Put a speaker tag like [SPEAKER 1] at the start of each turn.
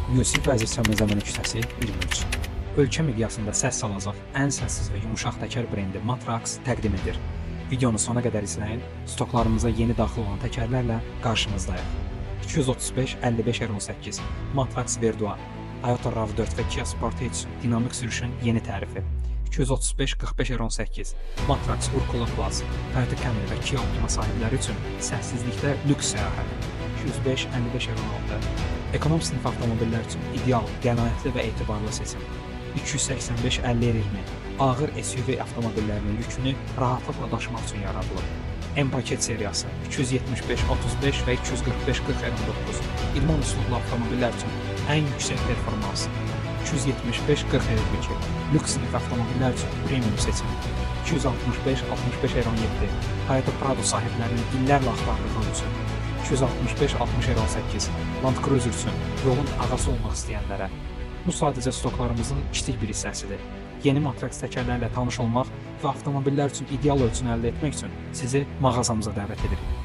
[SPEAKER 1] Yusif Vəzir Səməzəmin küçəsi 23. Ölkə miqyasında səs salacaq ən səssiz və yumuşaq təkər brendi Matrax təqdim edir. Videonu sona qədər izləyin, stoklarımıza yeni daxil olan təkərlərlə qarşınızdayıq. 235-55-18 Matrax Verdua, Toyota RAV4 və Kia Sportage dinamik sürüşün yeni tərifi. 235-45-18 Matrax Urkula Plus, Toyota Camry və Kia Optima sahibləri üçün səssizlikdə lüks səyahət. 205-55-16 Ekonom sinif avtomobillər üçün ideal, qənaətli və etibarlı seçim. 285-50-20 ağır SUV avtomobillərinin yükünü rahatlıqla daşımaq üçün yaradılıb. M-Paket seriyası 275-35 və 245-40-59 idman üslublu avtomobillər üçün ən yüksək performans. 275-40-52 lüks sinif avtomobillər üçün premium seçim. 265-65-17 Toyota Prado sahiblərinin illərlə axtardığı üçün. 265-60-18 Land Cruiser üçün yolun ağası olmaq istəyənlərə. Bu sadəcə stoklarımızın kiçik bir hissəsidir. Yeni Matrax təkərlərlə tanış olmaq və avtomobillər üçün ideal ölçünü əldə etmək üçün sizi mağazamıza dəvət edirik.